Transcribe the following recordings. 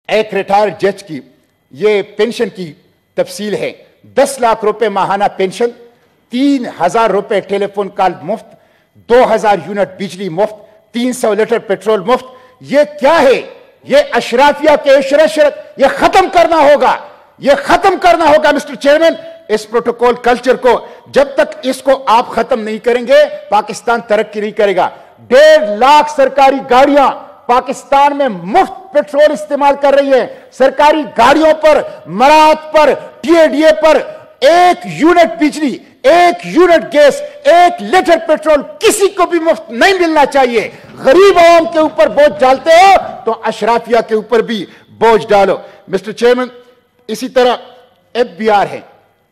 ایک ریٹائرڈ جج کی یہ پینشن کی تفصیل ہے. 10 لاکھ روپے ماہانہ پینشن, 3000 روپے ٹیلی فون کال مفت, 2000 یونٹ بجلی مفت, 300 لیٹر پیٹرول مفت. یہ کیا ہے؟ یہ اشرافیہ کے عشرت یہ ختم کرنا ہوگا, یہ ختم کرنا ہوگا مسٹر چیئرمین. اس پروٹوکول کلچر کو جب تک اس کو آپ ختم نہیں کریں گے پاکستان ترقی نہیں کرے گا. 1.5 لاکھ سرکاری گاڑیاں پاکستان میں مفت پیٹرول استعمال کر رہی ہیں. سرکاری گاڑیوں پر, مراعات پر, TADA پر 1 یونٹ بجلی, 1 یونٹ گیس, 1 لیٹر پیٹرول کسی کو بھی مفت نہیں ملنا چاہیے. غریب عوام کے اوپر بوجھ ڈالتے ہو تو اشرافیہ کے اوپر بھی بوجھ ڈالو. مسٹر چیئرمین, اسی طرح FBR ہے.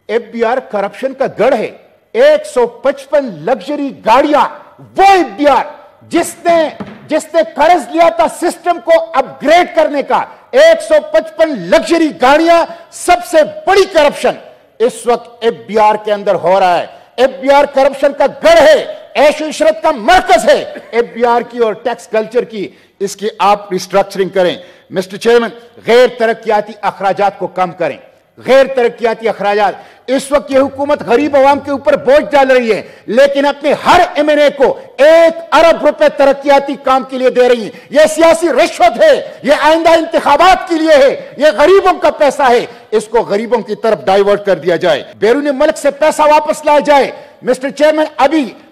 FBR کرپشن کا گڑھ ہے. 155 لگژری گاڑیاں, وہ FBR جس نے قرض لیا تھا سسٹم کو اپ گریڈ کرنے کا, 155 لگژری گاڑیاں, سب سے بڑی کرپشن اس وقت FBR کے اندر ہو رہا ہے. FBR کرپشن کا گڑھ ہے, عیش و عشرت کا مرکز ہے FBR کی اور ٹیکس کلچر کی. اس کی آپ ریسٹرکچرنگ کریں. مسٹر چیئرمین, غیر ترقیاتی اخراجات کو کم کریں. غیر ترقیاتی اخراجات, اس وقت یہ حکومت غریب عوام کے اوپر بوجھ ڈال رہی ہے لیکن اپنے ہر MNA کو 1 ارب روپے ترقیاتی کام کے لیے دے رہی ہے. یہ سیاسی رشوت ہے, یہ آئندہ انتخابات کے لیے ہے, یہ غریبوں کا پیسہ ہے. اس کو غریبوں کی طرف ڈائیورٹ کر دیا جائے, بیرون ملک سے پیسہ واپس لایا جائے. مسٹر چیئرمین,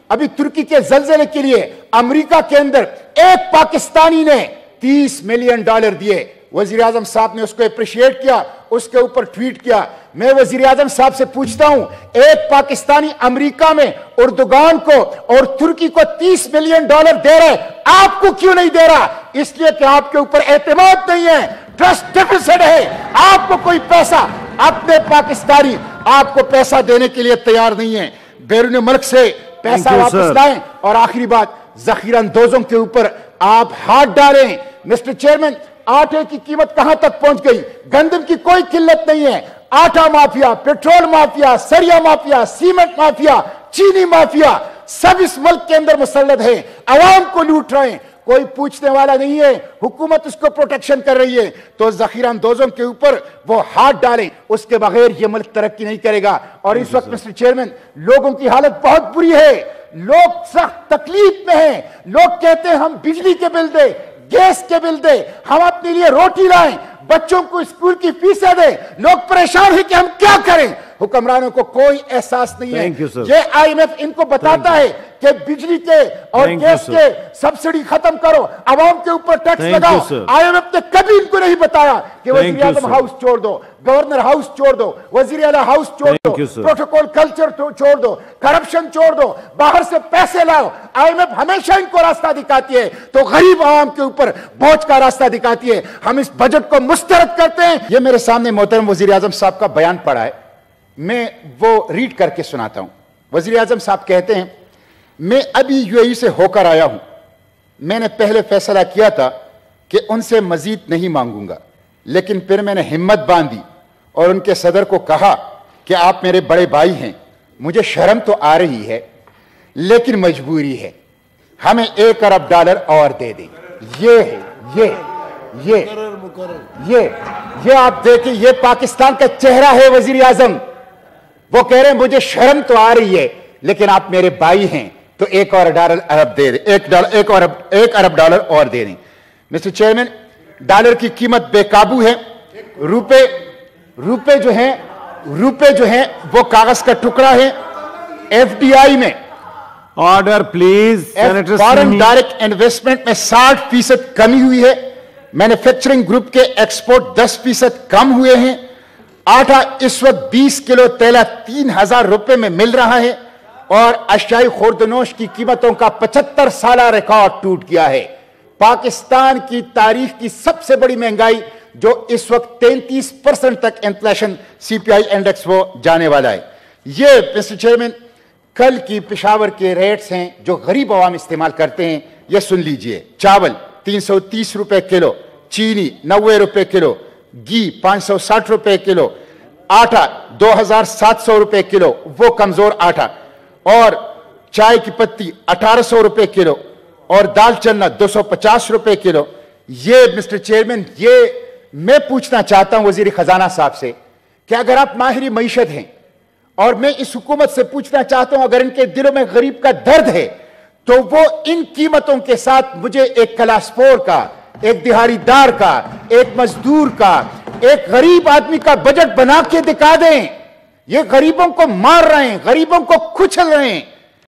ابھی ترکی کے زلزلے کے لیے امریکہ کے اندر ایک پاکستانی نے $30 ملین دیے. وزیر اعظم صاحب نے اس کو اپریشیٹ کیا, اس کے اوپر ٹویٹ کیا. میں وزیر اعظم صاحب سے پوچھتا ہوں, ایک پاکستانی امریکہ میں اردوغان کو اور ترکی کو $30 ملین دے رہے, آپ کو کیوں نہیں دے رہا؟ اس لیے کہ آپ کے اوپر اعتماد نہیں ہے, ٹرسٹ ڈیفیسٹ ہے. آپ کو کوئی پیسہ, اپنے پاکستانی آپ کو پیسہ دینے کے لیے تیار نہیں ہے. بیرون ملک سے پیسہ واپس لائیں. اور آخری بات, ذخیرہ اندوزوں کے اوپر آپ ہاتھ ڈالیں. مسٹر چیئرمین, آٹے کی قیمت کہاں تک پہنچ گئی؟ گندم کی کوئی قلت نہیں ہے. آٹا مافیا, پیٹرول مافیا, سریا مافیا, سیمنٹ مافیا, چینی مافیا, سب اس ملک کے اندر مسلط ہیں, عوام کو لوٹ رہے ہیں. کوئی پوچھنے والا نہیں ہے, حکومت اس کو پروٹیکشن کر رہی ہے. تو ذخیرہ اندوزوں کے اوپر وہ ہاتھ ڈالیں, اس کے بغیر یہ ملک ترقی نہیں کرے گا. اور اس وقت مسٹر چیئرمین, لوگوں کی حالت بہت بری ہے, لوگ سخت تکلیف میں ہیں. لوگ کہتے ہیں ہم بجلی کے بل دیں, گیس کے بل دیں, ہم اپنے لیے روٹی لائیں, بچوں کو اسکول کی فیسیں دیں. لوگ پریشان ہیں کہ ہم کیا کریں. حکمرانوں کو کوئی احساس نہیں ہے. یہ IMF ان کو بتاتا ہے کہ بجلی کے اور گیس کے سبسڈی ختم کرو, عوام کے اوپر ٹیکس لگاؤ. IMF نے کبھی ان کو نہیں بتایا کہ وزیر اعظم ہاؤس چھوڑ دو, گورنر ہاؤس چھوڑ دو, وزیر اعلیٰ ہاؤس چھوڑ دو, پروٹوکول کلچر چھوڑ دو, کرپشن چھوڑ دو, باہر سے پیسے لاؤ. IMF ہمیشہ ان کو راستہ دکھاتی ہے تو غریب عوام کے اوپر بوجھ کا راستہ دکھاتی ہے. ہم اس بجٹ کو مسترد کرتے ہیں. یہ میرے سامنے محترم وزیر اعظم صاحب کا بیان پڑا ہے, میں وہ ریڈ کر کے سناتا ہوں. وزیر اعظم صاحب کہتے ہیں, میں ابھی UAE سے ہو کر آیا ہوں. میں نے پہلے فیصلہ کیا تھا کہ ان سے مزید نہیں مانگوں گا, لیکن پھر میں نے ہمت باندھی اور ان کے صدر کو کہا کہ آپ میرے بڑے بھائی ہیں, مجھے شرم تو آ رہی ہے لیکن مجبوری ہے, ہمیں $1 ارب اور دے دیں. یہ آپ دیکھیں, یہ پاکستان کا چہرہ ہے وزیر اعظم. وہ کہہ رہے ہیں مجھے شرم تو آ رہی ہے لیکن آپ میرے بھائی ہیں تو $1 ارب دے دیں, $1 ارب اور دے دیں. مسٹر چیئرمین, ڈالر کی قیمت بے قابو ہے. روپے جو ہیں وہ کاغذ کا ٹکڑا ہے. FDI میں order please. Foreign direct investment میں 60% کمی ہوئی ہے. مینوفیکچرنگ گروپ کے ایکسپورٹ 10% کم ہوئے ہیں. آٹا اس وقت 20 کلو تیلہ 3000 روپے میں مل رہا ہے اور اشیائی خوردنوش کی قیمتوں کا 75 سالہ ریکارڈ ٹوٹ گیا ہے. پاکستان کی تاریخ کی سب سے بڑی مہنگائی جو اس وقت 33% تک انفلیشن CPI انڈیکس وہ جانے والا ہے. یہ مسٹر چیئرمین کل کی پشاور کے ریٹس ہیں جو غریب عوام استعمال کرتے ہیں. یہ سن لیجئے, چاول 330 روپے کلو, چینی 90 روپے کلو, گھی 560 روپے کلو, آٹا 2700 روپے کلو وہ کمزور آٹا, اور چائے کی پتی 1800 روپے کلو, اور دال چنا 250 روپے کلو. یہ مسٹر چیئرمین, یہ میں پوچھنا چاہتا ہوں وزیر خزانہ صاحب سے کہ اگر آپ ماہر معیشت ہیں اور میں اس حکومت سے پوچھنا چاہتا ہوں اگر ان کے دلوں میں غریب کا درد ہے تو وہ ان قیمتوں کے ساتھ مجھے ایک کلاس 4 کا، ایک دہاڑی دار کا، ایک مزدور کا، ایک غریب آدمی کا بجٹ بنا کے دکھا دیں۔ یہ غریبوں کو مار رہے ہیں، غریبوں کو کچل رہے ہیں۔